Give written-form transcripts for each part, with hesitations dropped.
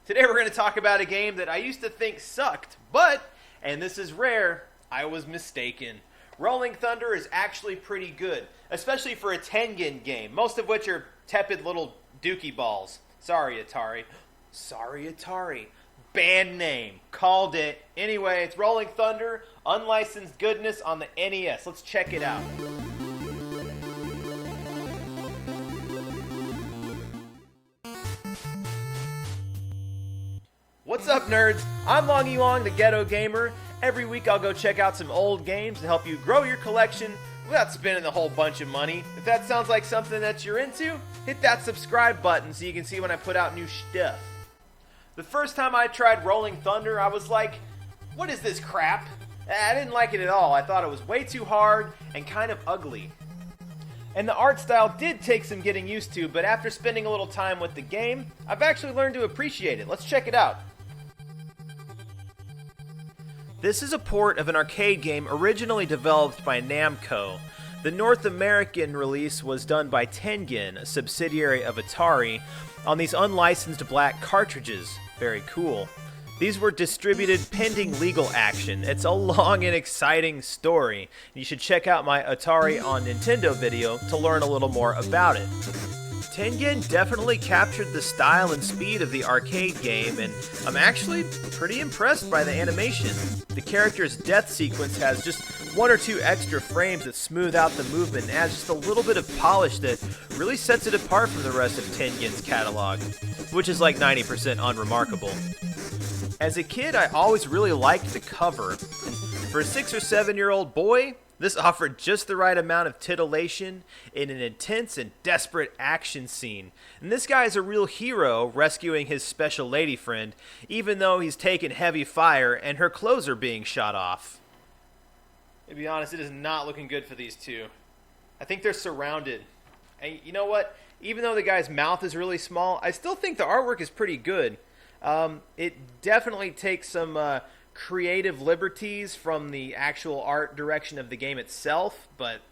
Today we're going to talk about a game that I used to think sucked, but, and this is rare, I was mistaken. Rolling Thunder is actually pretty good, especially for a Tengen game, most of which are tepid little dookie balls. Sorry, Atari. Sorry, Atari. Band name. Called it. Anyway, it's Rolling Thunder, unlicensed goodness on the NES. Let's check it out. What's up, nerds? I'm Longy Long, the Ghetto Gamer. Every week I'll go check out some old games to help you grow your collection without spending a whole bunch of money. If that sounds like something that you're into, hit that subscribe button so you can see when I put out new stuff. The first time I tried Rolling Thunder, I was like, what is this crap? I didn't like it at all. I thought it was way too hard and kind of ugly. And the art style did take some getting used to, but after spending a little time with the game, I've actually learned to appreciate it. Let's check it out. This is a port of an arcade game originally developed by Namco. The North American release was done by Tengen, a subsidiary of Atari, on these unlicensed black cartridges. Very cool. These were distributed pending legal action. It's a long and exciting story. You should check out my Atari on Nintendo video to learn a little more about it. Tengen definitely captured the style and speed of the arcade game, and I'm actually pretty impressed by the animation. The character's death sequence has just one or two extra frames that smooth out the movement and adds just a little bit of polish that really sets it apart from the rest of Tengen's catalog, which is like 90% unremarkable. As a kid, I always really liked the cover, and for a 6 or 7 year old boy, this offered just the right amount of titillation in an intense and desperate action scene. And this guy is a real hero rescuing his special lady friend, even though he's taken heavy fire and her clothes are being shot off. To be honest, it is not looking good for these two. I think they're surrounded. And you know what? Even though the guy's mouth is really small, I still think the artwork is pretty good. It definitely takes some creative liberties from the actual art direction of the game itself, but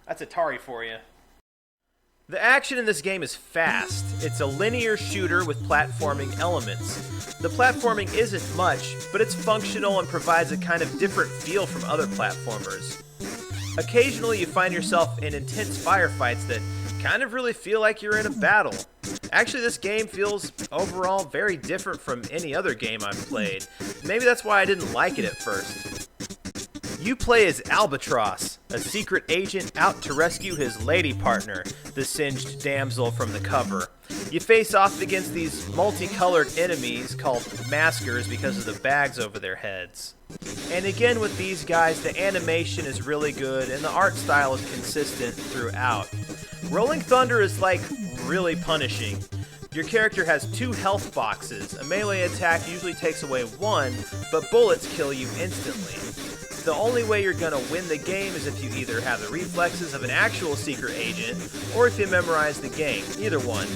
that's Atari for you. The action in this game is fast. It's a linear shooter with platforming elements. The platforming isn't much, but it's functional and provides a kind of different feel from other platformers. Occasionally you find yourself in intense firefights that kind of really feel like you're in a battle. Actually, this game feels overall very different from any other game I've played. Maybe that's why I didn't like it at first. You play as Albatross, a secret agent out to rescue his lady partner, the singed damsel from the cover. You face off against these multicolored enemies called maskers because of the bags over their heads. And again with these guys, the animation is really good and the art style is consistent throughout. Rolling Thunder is like really punishing. Your character has 2 health boxes. A melee attack usually takes away 1, but bullets kill you instantly. The only way you're gonna win the game is if you either have the reflexes of an actual secret agent, or if you memorize the game. Either one.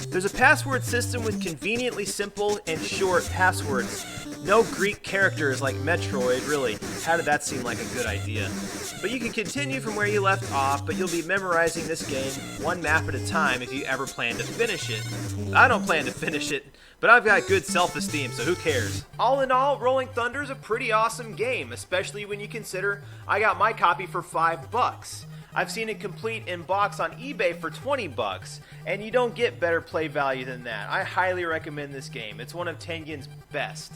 There's a password system with conveniently simple and short passwords. No Greek characters like Metroid, really. How did that seem like a good idea? But you can continue from where you left off, but you'll be memorizing this game one map at a time if you ever plan to finish it. I don't plan to finish it, but I've got good self-esteem, so who cares? All in all, Rolling Thunder is a pretty awesome game, especially when you consider I got my copy for $5. I've seen it complete in box on eBay for $20, and you don't get better play value than that. I highly recommend this game. It's one of Tengen's best.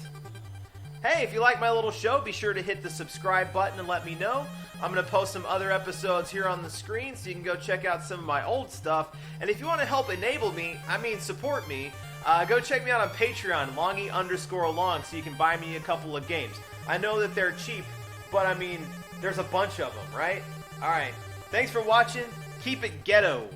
Hey, if you like my little show, be sure to hit the subscribe button and let me know. I'm going to post some other episodes here on the screen so you can go check out some of my old stuff. And if you want to help enable me, support me, go check me out on Patreon, Longy_Long, so you can buy me a couple of games. I know that they're cheap, but there's a bunch of them, right? Alright, thanks for watching. Keep it ghetto.